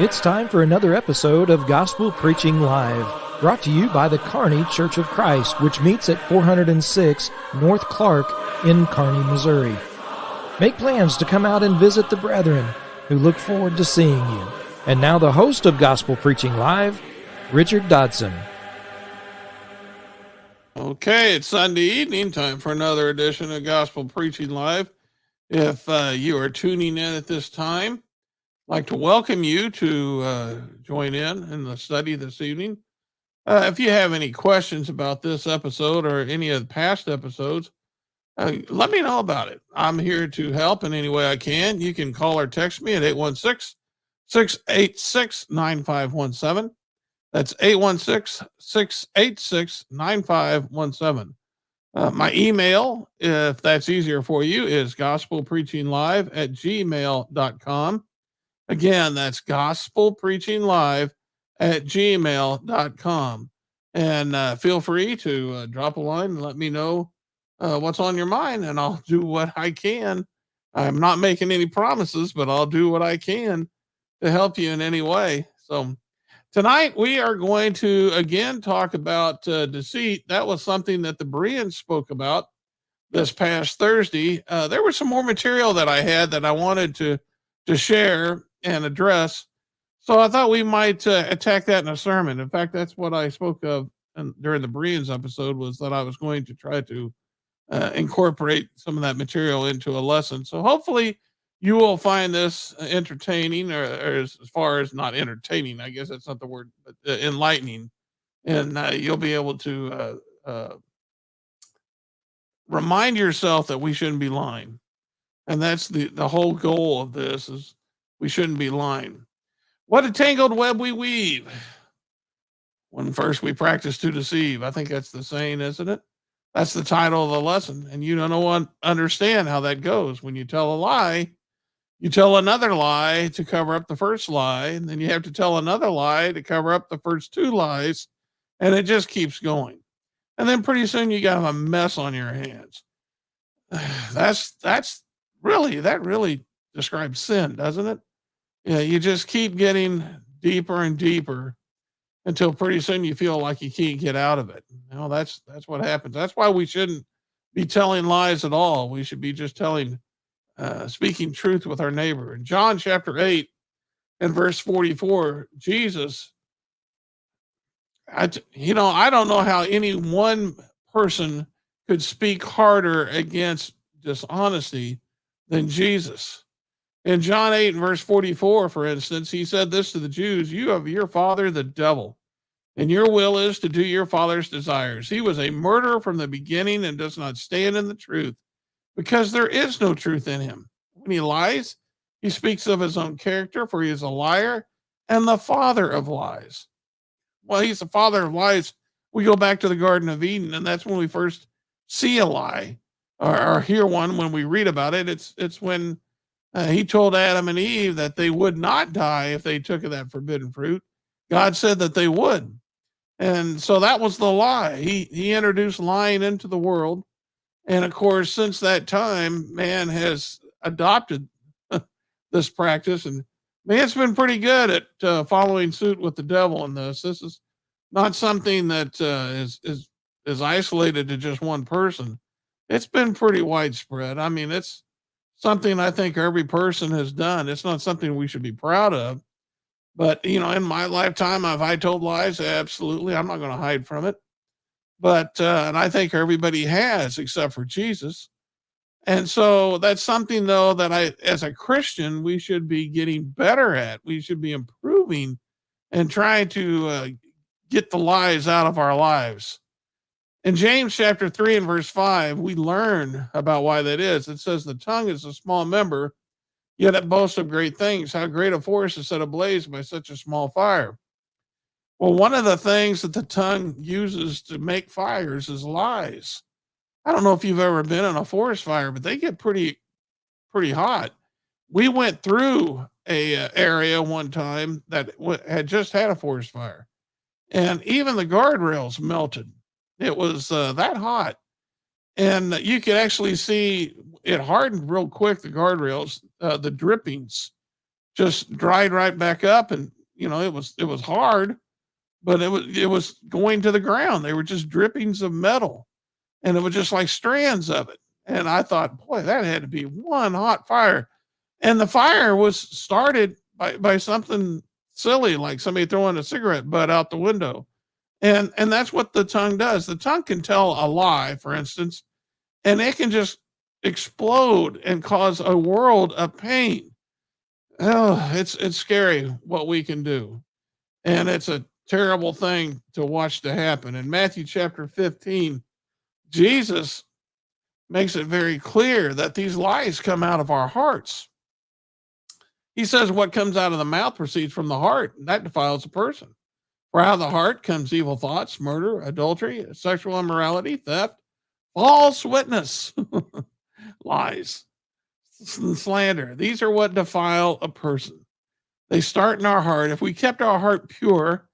It's time for another episode of Gospel Preaching Live, brought to you by the Kearney Church of Christ, which meets at 406 North Clark in Kearney, Missouri. Make plans to come out and visit the brethren, who look forward to seeing you. And now the host of Gospel Preaching Live, Richard Dodson. Okay, it's Sunday evening, time for another edition of Gospel Preaching Live. If you are tuning in at this time, I'd like to welcome you to join in the study this evening. If you have any questions about this episode or any of the past episodes, let me know about it. I'm here to help in any way I can. You can call or text me at 816-686-9517. That's 816-686-9517. My email, if that's easier for you, is gospelpreachinglive@gmail.com. Again, that's gospelpreachinglive@gmail.com. And feel free to drop a line and let me know what's on your mind, and I'll do what I can. I'm not making any promises, but I'll do what I can to help you in any way. So tonight we are going to again talk about deceit. That was something that the Bereans spoke about this past Thursday. There was some more material that I had that I wanted to share and address. So I thought we might attack that in a sermon. In fact, that's what I spoke of during the Bereans episode, was that I was going to try to incorporate some of that material into a lesson. So hopefully you will find this entertaining, or as far as not entertaining, I guess that's not the word, but enlightening. And you'll be able to remind yourself that we shouldn't be lying. And that's the whole goal of this, is we shouldn't be lying. What a tangled web we weave when first we practice to deceive. I think that's the saying, isn't it? That's the title of the lesson. And you don't understand how that goes. When you tell a lie, you tell another lie to cover up the first lie, and then you have to tell another lie to cover up the first two lies, and it just keeps going. And then pretty soon you got a mess on your hands. That really describes sin, doesn't it? Yeah, you just keep getting deeper and deeper until pretty soon you feel like you can't get out of it. That's what happens. That's why we shouldn't be telling lies at all. We should be just speaking truth with our neighbor. In John chapter 8 and verse 44, Jesus, I don't know how any one person could speak harder against dishonesty than Jesus. In John 8 and verse 44, for instance, he said this to the Jews: "You have your father, the devil, and your will is to do your father's desires. He was a murderer from the beginning and does not stand in the truth, because there is no truth in him. When he lies, he speaks of his own character, for he is a liar and the father of lies." Well, he's the father of lies. We go back to the Garden of Eden, and that's when we first see a lie or hear one. When we read about it, it's when he told Adam and Eve that they would not die if they took of that forbidden fruit. God said that they would. And so that was the lie. He introduced lying into the world. And of course, since that time, man has adopted this practice, and man's been pretty good at following suit with the devil in this. This is not something that is isolated to just one person. It's been pretty widespread. I mean, it's something I think every person has done. It's not something we should be proud of. But, in my lifetime, have I told lies? Absolutely. I'm not going to hide from it. But, and I think everybody has, except for Jesus. And so that's something, though, that as a Christian, we should be getting better at. We should be improving and trying to get the lies out of our lives. In James chapter 3 and verse 5, we learn about why that is. It says, "The tongue is a small member, yet it boasts of great things. How great a forest is set ablaze by such a small fire." Well, one of the things that the tongue uses to make fires is lies. I don't know if you've ever been in a forest fire, but they get pretty hot. We went through a area one time that had just had a forest fire, and even the guardrails melted. It was that hot. And you could actually see it hardened real quick, the guardrails, the drippings just dried right back up. And, it was hard, but it was going to the ground. They were just drippings of metal, and it was just like strands of it. And I thought, boy, that had to be one hot fire. And the fire was started by something silly, like somebody throwing a cigarette butt out the window. And that's what the tongue does. The tongue can tell a lie, for instance, and it can just explode and cause a world of pain. Oh, it's scary what we can do. And it's a terrible thing to watch to happen. In Matthew chapter 15, Jesus makes it very clear that these lies come out of our hearts. He says what comes out of the mouth proceeds from the heart, and that defiles a person. For out of the heart comes evil thoughts, murder, adultery, sexual immorality, theft, false witness, lies, slander. These are what defile a person. They start in our heart. If we kept our heart pure,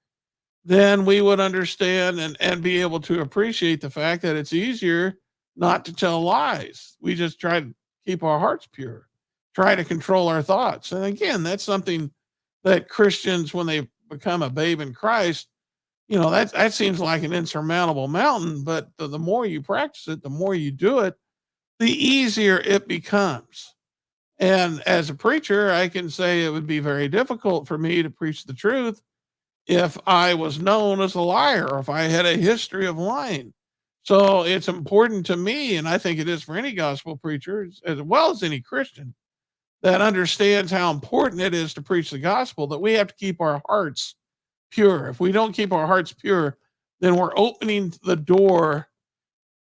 then we would understand and be able to appreciate the fact that it's easier not to tell lies. We just try to keep our hearts pure, try to control our thoughts. And again, that's something that Christians, when they become a babe in Christ, that seems like an insurmountable mountain, but the more you practice it, the more you do it, the easier it becomes. And as a preacher, I can say it would be very difficult for me to preach the truth if I was known as a liar or if I had a history of lying. So it's important to me, and I think it is for any gospel preacher as well as any Christian that understands how important it is to preach the gospel, that we have to keep our hearts pure. If we don't keep our hearts pure, then we're opening the door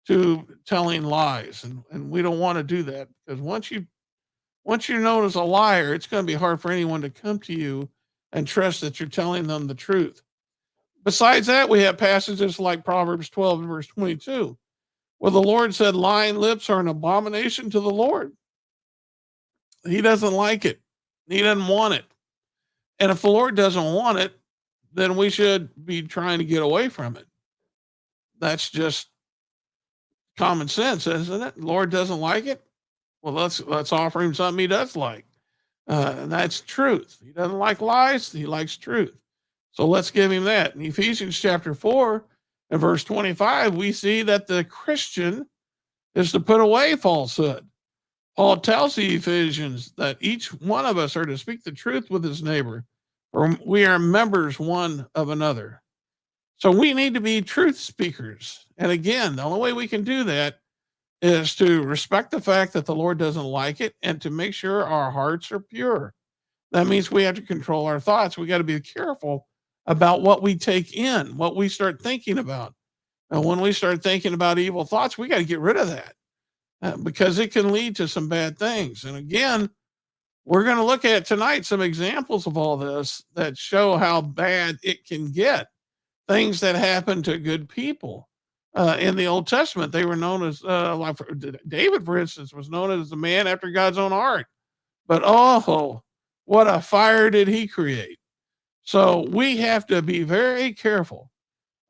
to telling lies. And we don't want to do that, because once you're known as a liar, it's going to be hard for anyone to come to you and trust that you're telling them the truth. Besides that, we have passages like Proverbs 12 and verse 22, where the Lord said, lying lips are an abomination to the Lord. He doesn't like it. He doesn't want it. And if the Lord doesn't want it, then we should be trying to get away from it. That's just common sense, isn't it? The Lord doesn't like it. Well, let's offer him something he does like. And that's truth. He doesn't like lies. He likes truth. So let's give him that. In Ephesians chapter 4 and verse 25, we see that the Christian is to put away falsehood. Paul tells the Ephesians that each one of us are to speak the truth with his neighbor, for we are members one of another. So we need to be truth speakers. And again, the only way we can do that is to respect the fact that the Lord doesn't like it and to make sure our hearts are pure. That means we have to control our thoughts. We got to be careful about what we take in, what we start thinking about. And when we start thinking about evil thoughts, we got to get rid of that because it can lead to some bad things. And again, we're going to look at tonight some examples of all this that show how bad it can get. Things that happen to good people. In the Old Testament, they were known as, like David, for instance, was known as the man after God's own heart. But oh, what a fire did he create. So we have to be very careful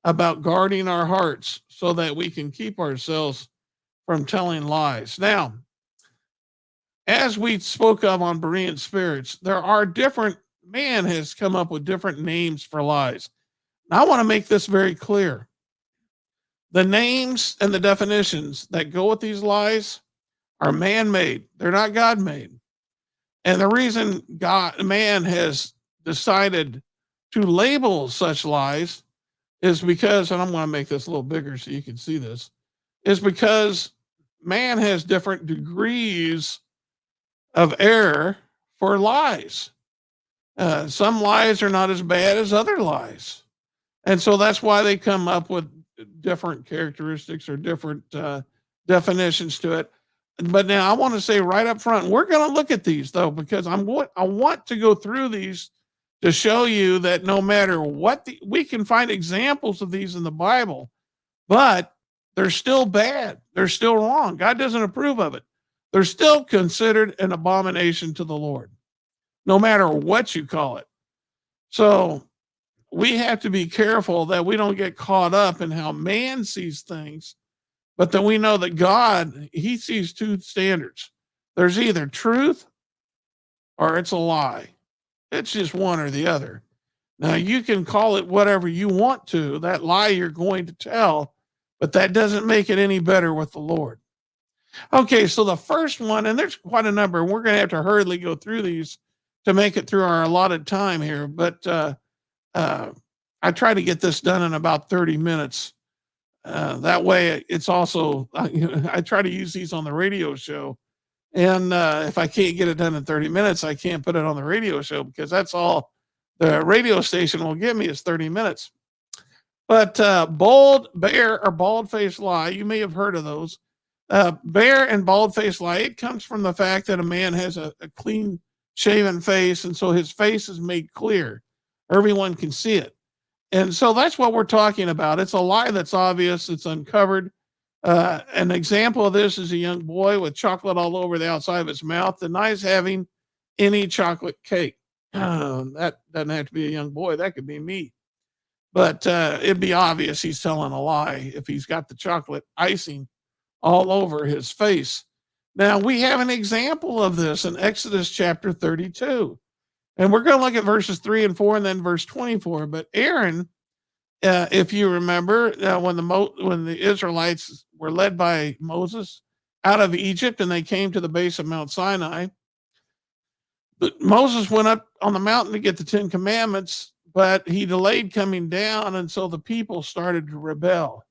about guarding our hearts so that we can keep ourselves from telling lies. Now, as we spoke of on Berean spirits, there are man has come up with different names for lies. Now, I want to make this very clear. The names and the definitions that go with these lies are man-made. They're not God-made. And the reason man has decided to label such lies is because, and I'm going to make this a little bigger so you can see this, is because man has different degrees of error for lies. Some lies are not as bad as other lies. And so that's why they come up with different characteristics or different definitions to it. But now I want to say right up front, we're going to look at these though, because I want to go through these to show you that no matter what we can find examples of these in the Bible, but they're still bad. They're still wrong. God doesn't approve of it. They're still considered an abomination to the Lord, no matter what you call it. So we have to be careful that we don't get caught up in how man sees things, but that we know that God, he sees two standards. There's either truth or it's a lie. It's just one or the other. Now, you can call it whatever you want to, that lie you're going to tell, but that doesn't make it any better with the Lord. Okay, so the first one, and there's quite a number, and we're going to have to hurriedly go through these to make it through our allotted time here, but uh, I try to get this done in about 30 minutes. That way, it's also, I try to use these on the radio show. And if I can't get it done in 30 minutes, I can't put it on the radio show because that's all the radio station will give me is 30 minutes. But bold, bare, or bald-faced lie, you may have heard of those. Bare and bald-faced lie, it comes from the fact that a man has a clean shaven face, and so his face is made clear. Everyone can see it. And so that's what we're talking about. It's a lie that's obvious, it's uncovered. An example of this is a young boy with chocolate all over the outside of his mouth denies having any chocolate cake. That doesn't have to be a young boy. That could be me. But it'd be obvious he's telling a lie if he's got the chocolate icing all over his face. Now, we have an example of this in Exodus chapter 32. And we're going to look at verses 3 and 4 and then verse 24. But Aaron, if you remember, when the Israelites were led by Moses out of Egypt and they came to the base of Mount Sinai, but Moses went up on the mountain to get the 10 Commandments, but he delayed coming down, and so the people started to rebel.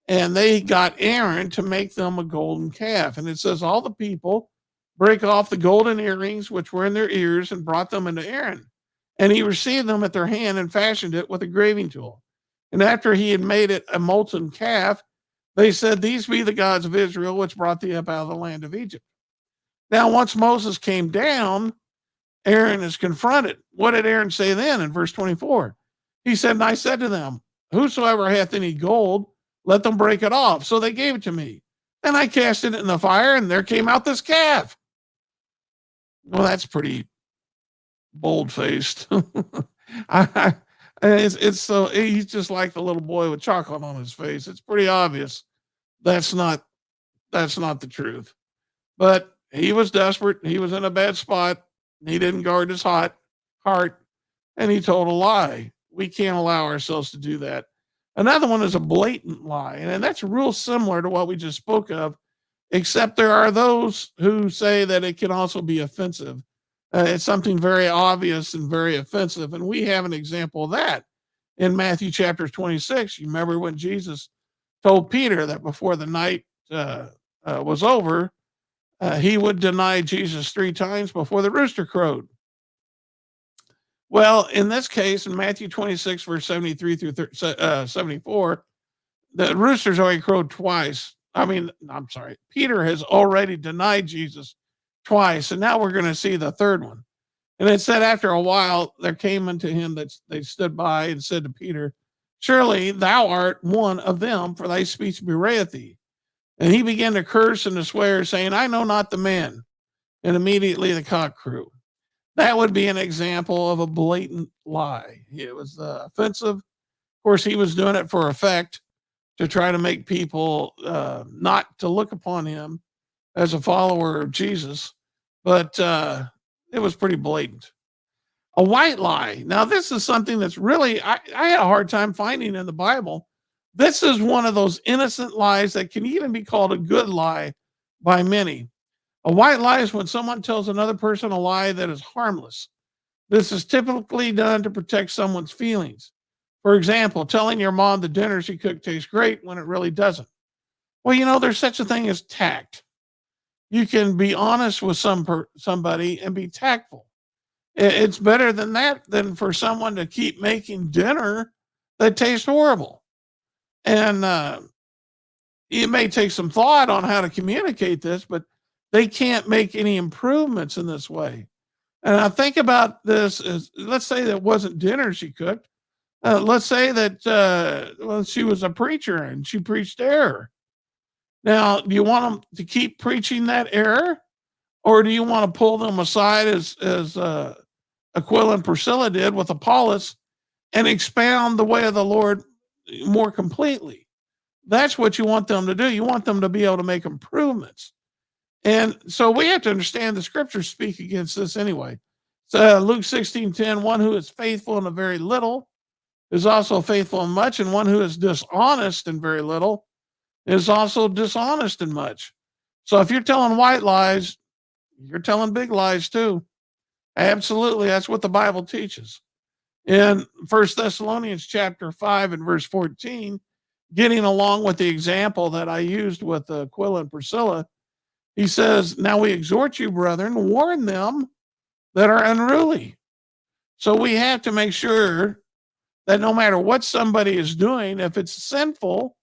And they got Aaron to make them a golden calf. And it says, all the people break off the golden earrings which were in their ears and brought them into Aaron. And he received them at their hand and fashioned it with a graving tool. And after he had made it a molten calf, they said, these be the gods of Israel, which brought thee up out of the land of Egypt. Now, once Moses came down, Aaron is confronted. What did Aaron say then in verse 24? He said, and I said to them, whosoever hath any gold, let them break it off. So they gave it to me. And I cast it in the fire, and there came out this calf. Well, that's pretty bold-faced. It's so, he's just like the little boy with chocolate on his face. It's pretty obvious that's not the truth. But he was desperate. He was in a bad spot. He didn't guard his heart, and he told a lie. We can't allow ourselves to do that. Another one is a blatant lie, and that's real similar to what we just spoke of, except there are those who say that it can also be offensive. It's something very obvious and very offensive, and we have an example of that in Matthew chapter 26. You remember when Jesus told Peter that before the night was over, he would deny Jesus 3 times before the rooster crowed. Well, in this case, in Matthew 26, verse 73 through 74, the rooster's already crowed twice. I'm sorry. Peter has already denied Jesus twice, and now we're going to see the third one. And it said, after a while, there came unto him that they stood by and said to Peter, surely thou art one of them, for thy speech bewrayeth thee. And he began to curse and to swear, saying, I know not the man. And immediately the cock crew. That would be an example of a blatant lie. It was offensive. Of course, he was doing it for effect to try to make people not to look upon him as a follower of Jesus. But it was pretty blatant. A white lie. Now, this is something that's really, I had a hard time finding in the Bible. This is one of those innocent lies that can even be called a good lie by many. A white lie is when someone tells another person a lie that is harmless. This is typically done to protect someone's feelings. For example, telling your mom the dinner she cooked tastes great when it really doesn't. Well, there's such a thing as tact. You can be honest with somebody and be tactful. It's better than that than for someone to keep making dinner that tastes horrible. And you may take some thought on how to communicate this, but they can't make any improvements in this way. And I think about this as, let's say that wasn't dinner she cooked. Let's say that she was a preacher and she preached error. Now, do you want them to keep preaching that error? Or do you want to pull them aside as Aquila and Priscilla did with Apollos and expound the way of the Lord more completely? That's what you want them to do. You want them to be able to make improvements. And so we have to understand the scriptures speak against this anyway. So Luke 16:10, one who is faithful in a very little is also faithful in much, and one who is dishonest in very little is also dishonest in much. So if you're telling white lies, you're telling big lies too. Absolutely, that's what the Bible teaches. In First Thessalonians chapter 5 and verse 14, getting along with the example that I used with Aquila and Priscilla, he says, now we exhort you, brethren, warn them that are unruly. So we have to make sure that no matter what somebody is doing, if it's sinful,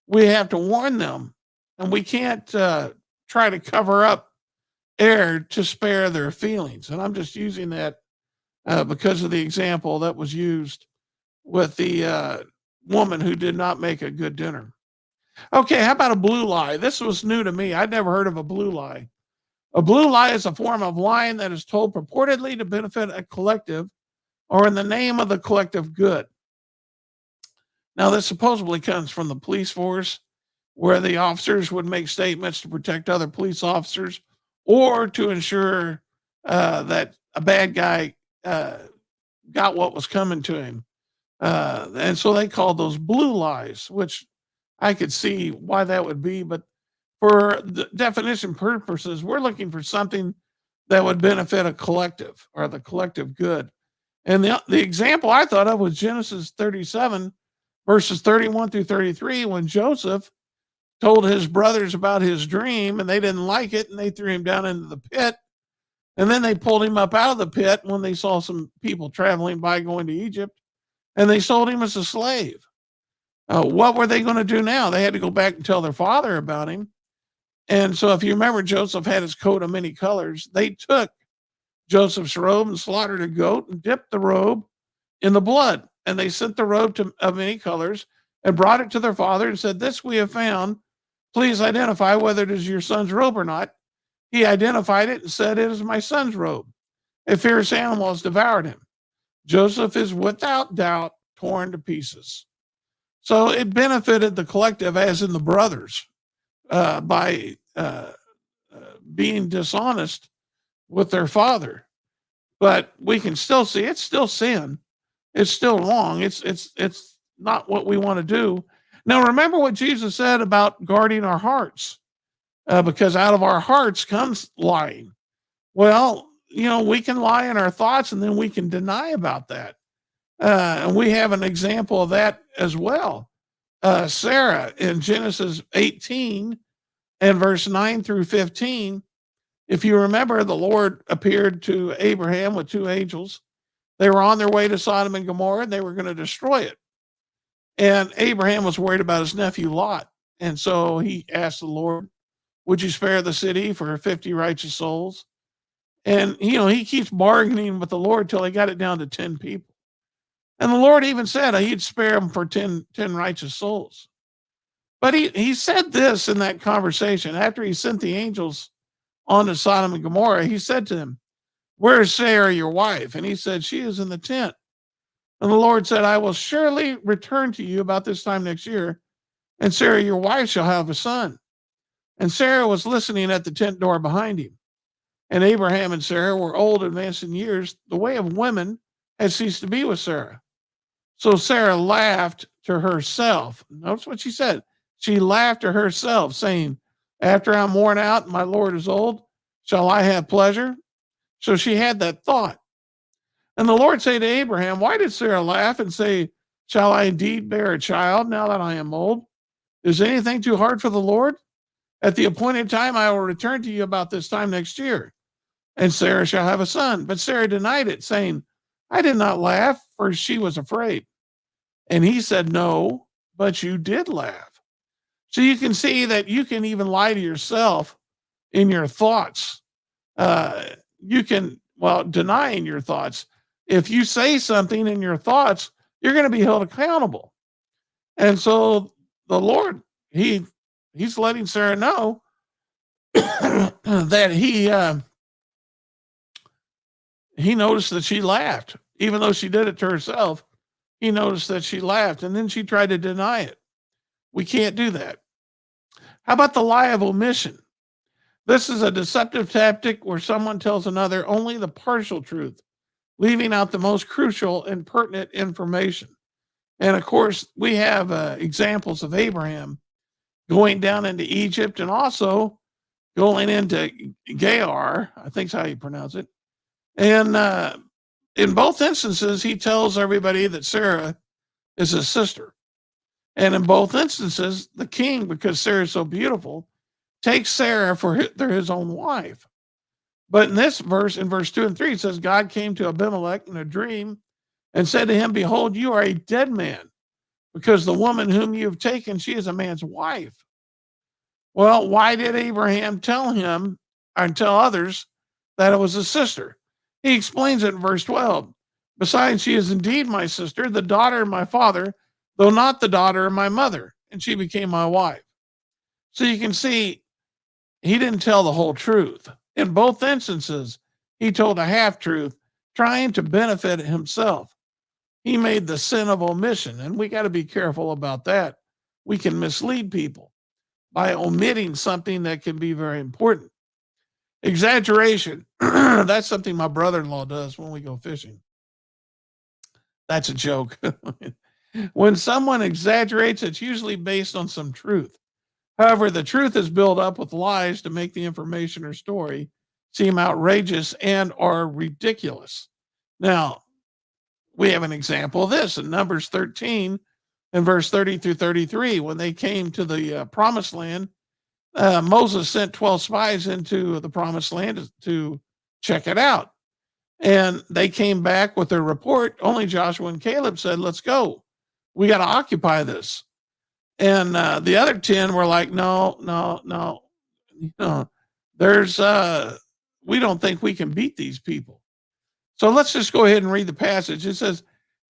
we have to warn them. And we can't try to cover up error to spare their feelings. And I'm just using that because of the example that was used with the woman who did not make a good dinner. Okay, how about a blue lie? This was new to me. I'd never heard of a blue lie. A blue lie is a form of lying that is told purportedly to benefit a collective or in the name of the collective good. Now, this supposedly comes from the police force, where the officers would make statements to protect other police officers or to ensure that a bad guy got what was coming to him. And so they called those blue lies, which I could see why that would be. But for the definition purposes, we're looking for something that would benefit a collective or the collective good. And the example I thought of was Genesis 37, verses 31 through 33, when Joseph told his brothers about his dream and they didn't like it and they threw him down into the pit. And then they pulled him up out of the pit when they saw some people traveling by going to Egypt, and they sold him as a slave. What were they going to do now? They had to go back and tell their father about him. And so if you remember, Joseph had his coat of many colors. They took Joseph's robe and slaughtered a goat and dipped the robe in the blood. And they sent the robe of many colors and brought it to their father and said, this we have found. Please identify whether it is your son's robe or not. He identified it and said, it is my son's robe. A fierce animal has devoured him. Joseph is without doubt torn to pieces. So it benefited the collective, as in the brothers, by being dishonest with their father. But we can still see it's still sin. It's still wrong. It's not what we want to do. Now, remember what Jesus said about guarding our hearts, because out of our hearts comes lying. Well, we can lie in our thoughts and then we can deny about that. And we have an example of that as well. Sarah in Genesis 18 and verse 9 through 15. If you remember, the Lord appeared to Abraham with two angels. They were on their way to Sodom and Gomorrah and they were going to destroy it. And Abraham was worried about his nephew Lot. And so he asked the Lord, would you spare the city for 50 righteous souls? And, he keeps bargaining with the Lord till he got it down to 10 people. And the Lord even said he'd spare them for 10 righteous souls. But he said this in that conversation after he sent the angels on to Sodom and Gomorrah. He said to them, where is Sarah, your wife? And he said, she is in the tent. And the Lord said, I will surely return to you about this time next year, and Sarah, your wife, shall have a son. And Sarah was listening at the tent door behind him. And Abraham and Sarah were old, advanced in years. The way of women had ceased to be with Sarah. So Sarah laughed to herself. Notice what she said. She laughed to herself, saying, after I'm worn out and my Lord is old, shall I have pleasure? So she had that thought. And the Lord said to Abraham, why did Sarah laugh and say, shall I indeed bear a child now that I am old? Is anything too hard for the Lord? At the appointed time, I will return to you about this time next year, and Sarah shall have a son. But Sarah denied it, saying, I did not laugh, for she was afraid. And he said, no, but you did laugh. So you can see that you can even lie to yourself in your thoughts. Denying your thoughts. If you say something in your thoughts, you're going to be held accountable. And so the Lord, he's letting Sarah know that he noticed that she laughed. Even though she did it to herself, he noticed that she laughed, and then she tried to deny it. We can't do that. How about the lie of omission? This is a deceptive tactic where someone tells another only the partial truth leaving out the most crucial and pertinent information. And of course, we have examples of Abraham going down into Egypt and also going into Gerar, I think's how you pronounce it. And in both instances, he tells everybody that Sarah is his sister. And in both instances, the king, because Sarah is so beautiful, takes Sarah for his own wife. But in this verse, in verse 2 and 3, it says, God came to Abimelech in a dream and said to him, behold, you are a dead man, because the woman whom you have taken, she is a man's wife. Well, why did Abraham tell him and tell others that it was his sister? He explains it in verse 12. Besides, she is indeed my sister, the daughter of my father, though not the daughter of my mother, and she became my wife. So you can see he didn't tell the whole truth. In both instances, he told a half truth, trying to benefit himself. He made the sin of omission, and we got to be careful about that. We can mislead people by omitting something that can be very important. Exaggeration. That's something my brother-in-law does when we go fishing. That's a joke. When someone exaggerates, it's usually based on some truth. However, the truth is built up with lies to make the information or story seem outrageous and or ridiculous. Now, we have an example of this in Numbers 13 and verse 30 through 33. When they came to the promised land, Moses sent 12 spies into the promised land to check it out. And they came back with their report. Only Joshua and Caleb said, let's go. We got to occupy this. And the other 10 were like, no. We don't think we can beat these people. So let's just go ahead and read the passage. It says,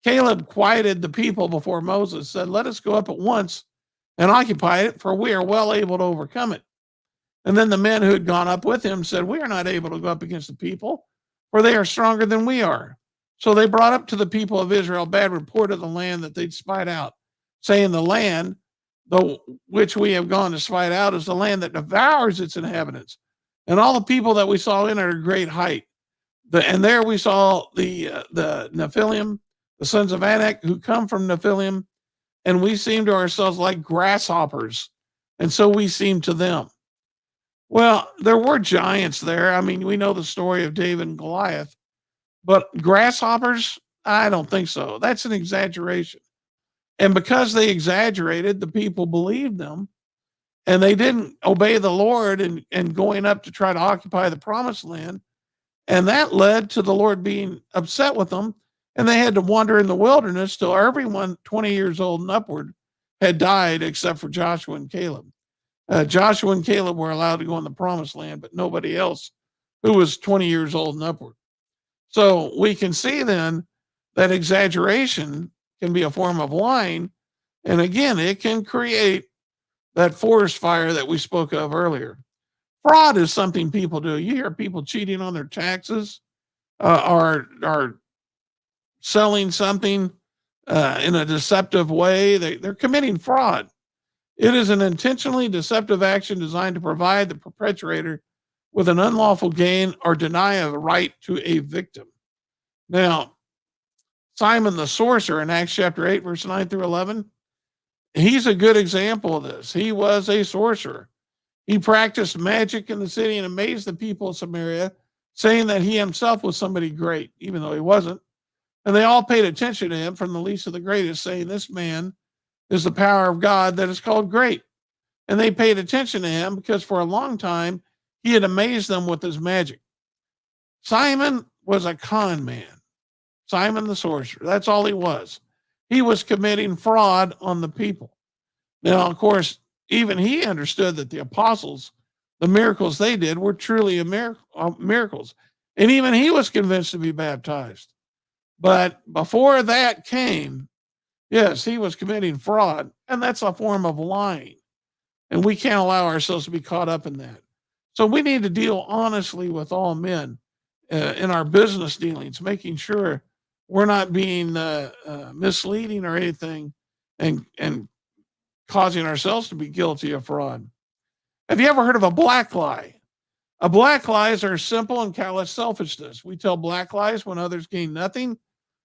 Caleb quieted the people before Moses, said, let us go up at once and occupy it, for we are well able to overcome it. And then the men who had gone up with him said, we are not able to go up against the people, for they are stronger than we are. So they brought up to the people of Israel bad report of the land that they'd spied out, saying the land, though which we have gone to spy out, is the land that devours its inhabitants. And all the people that we saw in it are great height. And there we saw the Nephilim, the sons of Anak, who come from Nephilim, and we seemed to ourselves like grasshoppers, and so we seemed to them. Well, there were giants there. I mean, we know the story of David and Goliath, but grasshoppers, I don't think so. That's an exaggeration. And because they exaggerated, the people believed them, and they didn't obey the Lord and going up to try to occupy the promised land. And that led to the Lord being upset with them, and they had to wander in the wilderness till everyone 20 years old and upward had died except for Joshua and Caleb. Joshua and Caleb were allowed to go in the promised land, but nobody else who was 20 years old and upward. So we can see then that exaggeration can be a form of lying. And again, it can create that forest fire that we spoke of earlier. Fraud is something people do. You hear people cheating on their taxes, or selling something in a deceptive way. They're committing fraud. It is an intentionally deceptive action designed to provide the perpetrator with an unlawful gain or deny a right to a victim. Now, Simon the sorcerer in Acts chapter 8, verse 9 through 11, he's a good example of this. He was a sorcerer. He practiced magic in the city and amazed the people of Samaria, saying that he himself was somebody great, even though he wasn't. And they all paid attention to him, from the least to the greatest, saying, this man is the power of God that is called great. And they paid attention to him because for a long time he had amazed them with his magic. Simon was a con man. Simon the sorcerer. That's all he was. He was committing fraud on the people. Now, of course, even he understood that the apostles, the miracles they did were truly miracles. And even he was convinced to be baptized. But before that came, yes, he was committing fraud, and that's a form of lying. And we can't allow ourselves to be caught up in that. So we need to deal honestly with all men in our business dealings, making sure we're not being misleading or anything and causing ourselves to be guilty of fraud. Have you ever heard of a black lie? A black lies are simple and callous selfishness. We tell black lies when others gain nothing,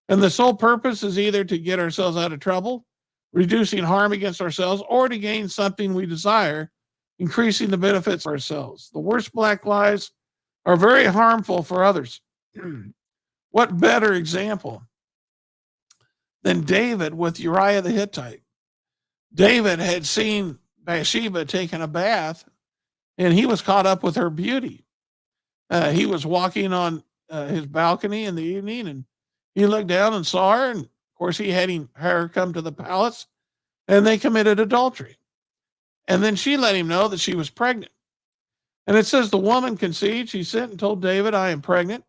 and the sole purpose is either to get ourselves out of trouble, reducing harm against ourselves, or to gain something we desire, increasing the benefits of ourselves. The worst black lies are very harmful for others. What better example than David with Uriah the Hittite? David had seen Bathsheba taking a bath, and he was caught up with her beauty. He was walking on his balcony in the evening, and he looked down and saw her. And of course, he had her come to the palace, and they committed adultery. And then she let him know that she was pregnant. And it says the woman conceived. She sent and told David, I am pregnant.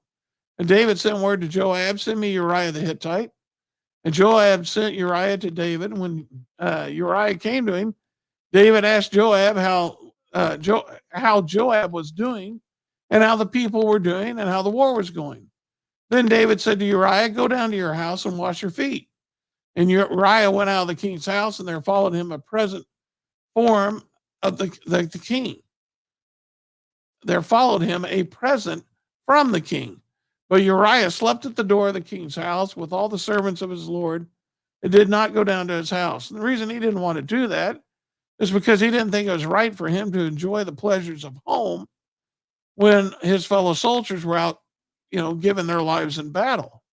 And David sent word to Joab, send me Uriah the Hittite. And Joab sent Uriah to David. When Uriah came to him, David asked Joab how Joab was doing and how the people were doing and how the war was going. Then David said to Uriah, go down to your house and wash your feet. And Uriah went out of the king's house, and there followed him a present form of the king. There followed him a present from the king. But Uriah slept at the door of the king's house with all the servants of his lord and did not go down to his house. And the reason he didn't want to do that is because he didn't think it was right for him to enjoy the pleasures of home when his fellow soldiers were out, giving their lives in battle.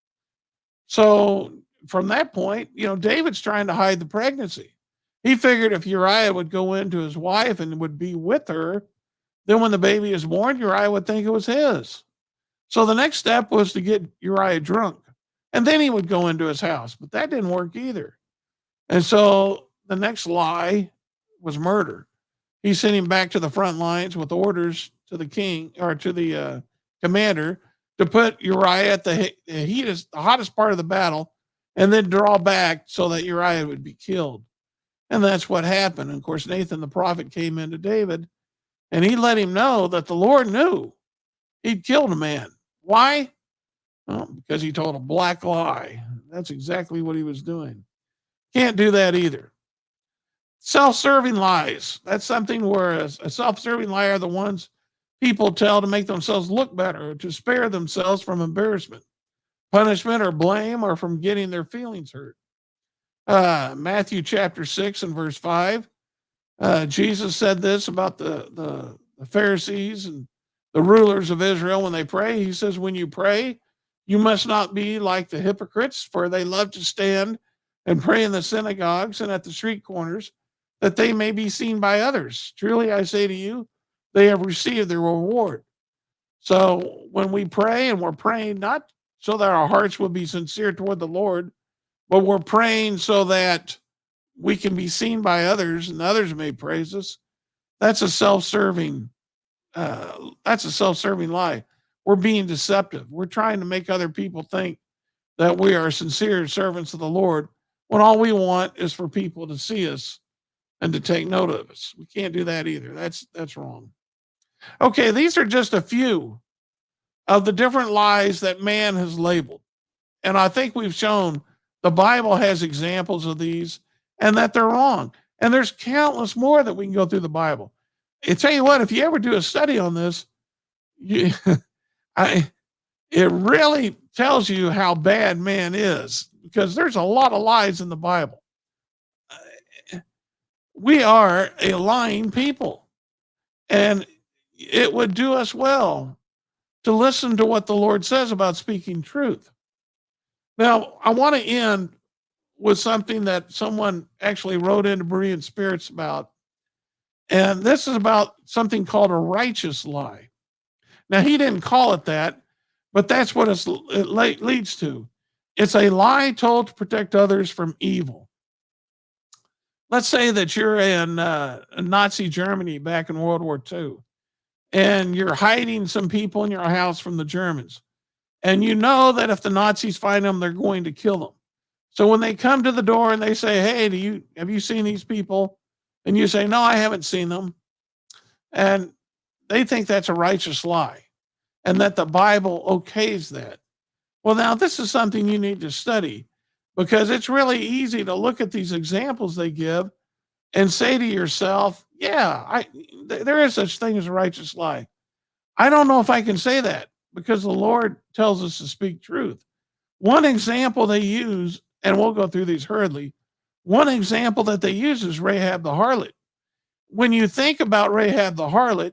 So from that point, David's trying to hide the pregnancy. He figured if Uriah would go into his wife and would be with her, then when the baby is born, Uriah would think it was his. So the next step was to get Uriah drunk, and then he would go into his house. But that didn't work either. And so the next lie was murder. He sent him back to the front lines with orders to the king or to the commander to put Uriah at the hottest part of the battle and then draw back so that Uriah would be killed. And that's what happened. And of course, Nathan the prophet came into David, and he let him know that the Lord knew he'd killed a man. Why? Well, because he told a black lie. That's exactly what he was doing. Can't do that either. Self-serving lies. That's something where a self-serving lie are the ones people tell to make themselves look better, to spare themselves from embarrassment, punishment, or blame, or from getting their feelings hurt. Matthew chapter 6 and verse 5. Jesus said this about the Pharisees and the rulers of Israel when they pray. He says, when you pray, you must not be like the hypocrites, for they love to stand and pray in the synagogues and at the street corners, that they may be seen by others. Truly, I say to you, they have received their reward. So when we pray, and we're praying not so that our hearts will be sincere toward the Lord, but we're praying so that we can be seen by others and others may praise us. That's a self-serving lie. We're being deceptive. We're trying to make other people think that we are sincere servants of the Lord when all we want is for people to see us and to take note of us. We can't do that either. That's wrong. Okay, these are just a few of the different lies that man has labeled. And I think we've shown the Bible has examples of these and that they're wrong. And there's countless more that we can go through the Bible. I tell you what, if you ever do a study on this, it really tells you how bad man is, because there's a lot of lies in the Bible. We are a lying people, and it would do us well to listen to what the Lord says about speaking truth. Now, I want to end with something that someone actually wrote into Berean Spirits about. And this is about something called a righteous lie. Now, he didn't call it that, but that's what it leads to. It's a lie told to protect others from evil. Let's say that you're in Nazi Germany back in World War II, and you're hiding some people in your house from the Germans. And you know that if the Nazis find them, they're going to kill them. So when they come to the door and they say, hey, have you seen these people? And you say, no, I haven't seen them. And they think that's a righteous lie and that the Bible okays that. Well, now this is something you need to study, because it's really easy to look at these examples they give and say to yourself, yeah, there is such thing as a righteous lie. I don't know if I can say that because the Lord tells us to speak truth. One example they use, and we'll go through these hurriedly. One example that they use is Rahab the harlot. When you think about Rahab the harlot,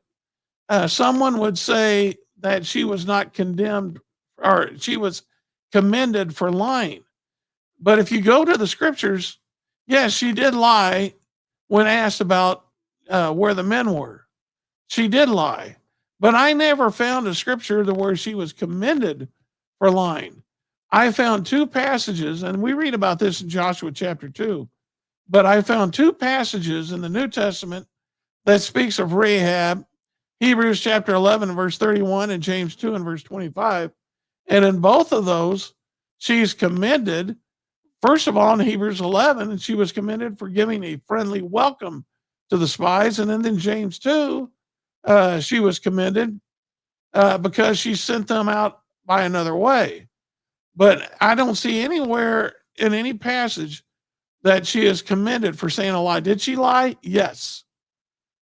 someone would say that she was not condemned or she was commended for lying. But if you go to the scriptures, yes, she did lie when asked about where the men were. She did lie. But I never found a scripture where she was commended for lying. I found two passages, and we read about this in Joshua chapter 2, but I found two passages in the New Testament that speaks of Rahab, Hebrews chapter 11, verse 31, and James 2 and verse 25. And in both of those, she's commended. First of all, in Hebrews 11, and she was commended for giving a friendly welcome to the spies. And then in James 2, she was commended because she sent them out by another way. But I don't see anywhere in any passage that she is commended for saying a lie. Did she lie? Yes.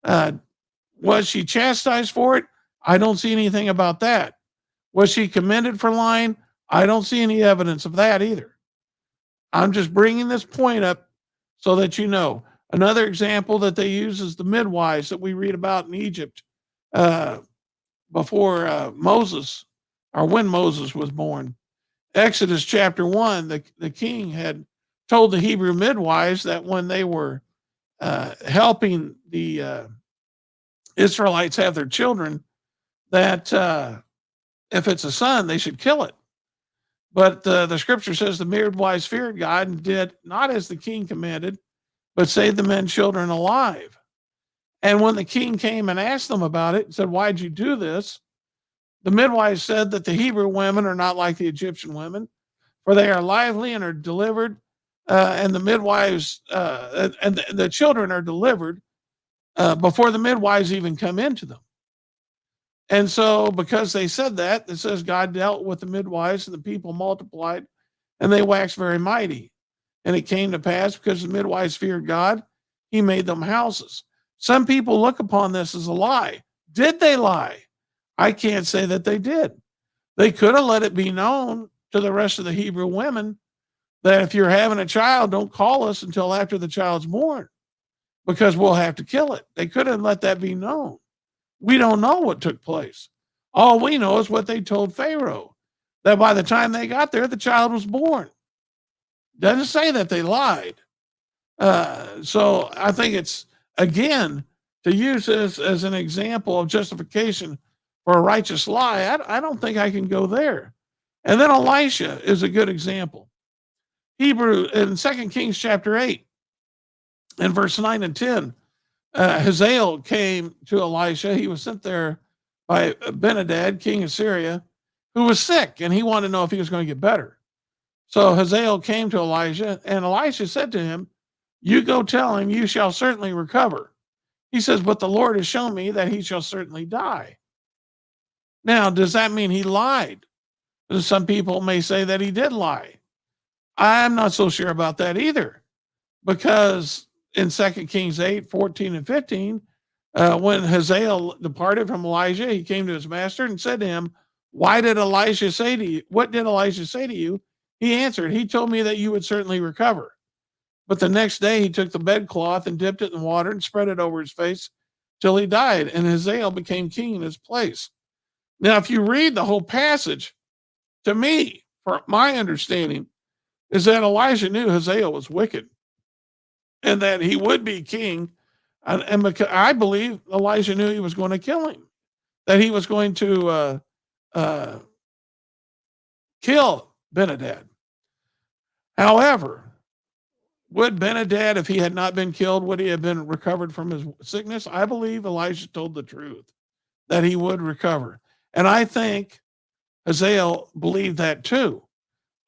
Was she chastised for it? I don't see anything about that. Was she commended for lying? I don't see any evidence of that either. I'm just bringing this point up so that you know. Another example that they use is the midwives that we read about in Egypt before Moses, or when Moses was born. Exodus chapter 1, the king had told the Hebrew midwives that when they were helping the Israelites have their children, that if it's a son, they should kill it. But the scripture says the midwives feared God and did not as the king commanded, but saved the men children alive. And when the king came and asked them about it, and said, "Why'd you do this?" The midwives said that the Hebrew women are not like the Egyptian women, for they are lively and are delivered, and the midwives and the children are delivered before the midwives even come into them. And so, because they said that, it says God dealt with the midwives, and the people multiplied, and they waxed very mighty. And it came to pass, because the midwives feared God, he made them houses. Some people look upon this as a lie. Did they lie? I can't say that they did. They could have let it be known to the rest of the Hebrew women that if you're having a child, don't call us until after the child's born, because we'll have to kill it. They could have let that be known. We don't know what took place. All we know is what they told Pharaoh, that by the time they got there, the child was born. Doesn't say that they lied. So I think it's, again, to use this as an example of justification for a righteous lie, I don't think I can go there. And then Elisha is a good example. Hebrew in 2 Kings chapter 8 and verse 9 and 10, Hazael came to Elisha. He was sent there by Ben-Hadad, king of Syria, who was sick, and he wanted to know if he was going to get better. So Hazael came to Elijah, and Elisha said to him, "You go tell him you shall certainly recover." He says, "But the Lord has shown me that he shall certainly die." Now, does that mean he lied? Some people may say that he did lie. I'm not so sure about that either, because in 2 Kings 8, 14 and 15, when Hazael departed from Elijah, he came to his master and said to him, "Why did Elisha say to you? What did Elisha say to you?" He answered, "He told me that you would certainly recover." But the next day he took the bedcloth and dipped it in water and spread it over his face till he died, and Hazael became king in his place. Now, if you read the whole passage, to me, for my understanding, is that Elijah knew Hazael was wicked and that he would be king. And I believe Elijah knew he was going to kill him, that he was going to kill Ben-Hadad. However, would Ben-Hadad, if he had not been killed, would he have been recovered from his sickness? I believe Elijah told the truth, that he would recover. And I think Hazael believed that too.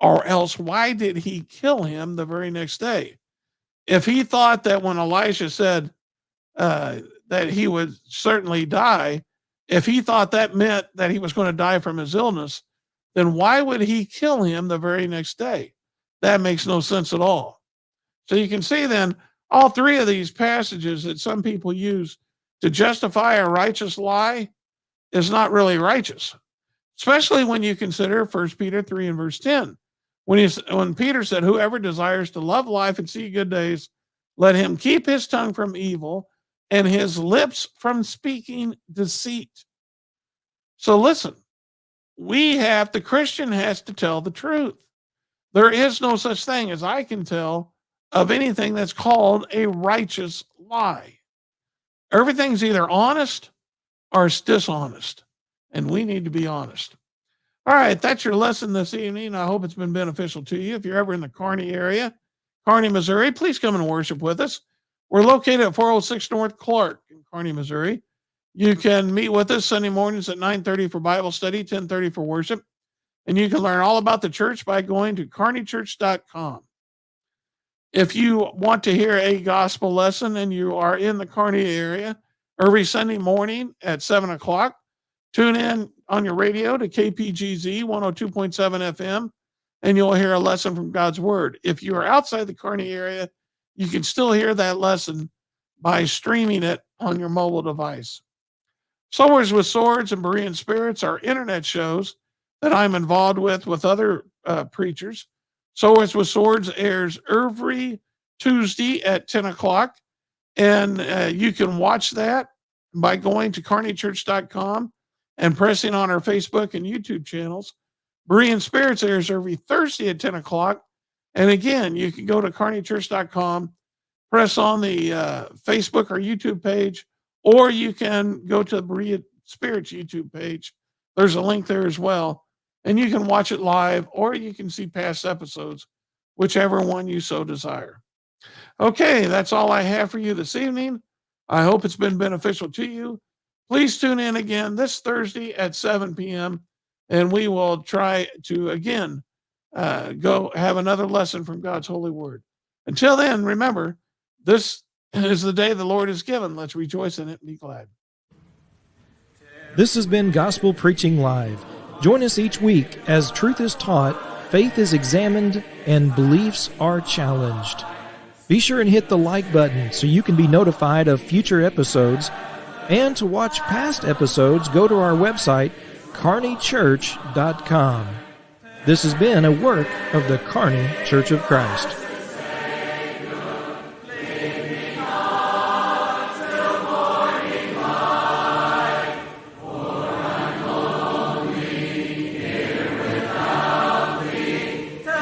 Or else, why did he kill him the very next day? If he thought that when Elisha said that he would certainly die, if he thought that meant that he was going to die from his illness, then why would he kill him the very next day? That makes no sense at all. So you can see then all three of these passages that some people use to justify a righteous lie, is not really righteous, especially when you consider 1 Peter 3 and verse 10. When Peter said, whoever desires to love life and see good days, let him keep his tongue from evil and his lips from speaking deceit. So listen, the Christian has to tell the truth. There is no such thing as I can tell of anything that's called a righteous lie. Everything's either honest or it's dishonest, and we need to be honest. All right, that's your lesson this evening. I hope it's been beneficial to you. If you're ever in the Kearney area, Kearney, Missouri, please come and worship with us. We're located at 406 North Clark in Kearney, Missouri. You can meet with us Sunday mornings at 9:30 for Bible study, 10:30 for worship. And you can learn all about the church by going to kearneychurch.com. If you want to hear a gospel lesson and you are in the Kearney area, every Sunday morning at 7 o'clock, tune in on your radio to KPGZ 102.7 FM, and you'll hear a lesson from God's Word. If you are outside the Kearney area, you can still hear that lesson by streaming it on your mobile device. Sowers with Swords and Berean Spirits are internet shows that I'm involved with other preachers. Sowers with Swords airs every Tuesday at 10 o'clock, and you can watch that by going to kearneychurch.com and pressing on our Facebook and YouTube channels. Berean Spirits airs every Thursday at 10 o'clock, and again, you can go to kearneychurch.com, press on the Facebook or YouTube page, or you can go to the Berean Spirits YouTube page. There's a link there as well. And you can watch it live, or you can see past episodes, whichever one you so desire. Okay, that's all I have for you this evening. I hope it's been beneficial to you. Please tune in again this Thursday at 7 p.m., and we will try to, again, go have another lesson from God's holy word. Until then, remember, this is the day the Lord has given. Let's rejoice in it and be glad. This has been Gospel Preaching Live. Join us each week as truth is taught, faith is examined, and beliefs are challenged. Be sure and hit the like button so you can be notified of future episodes. And to watch past episodes, go to our website, kearneychurch.com. This has been a work of the Kearney Church of Christ.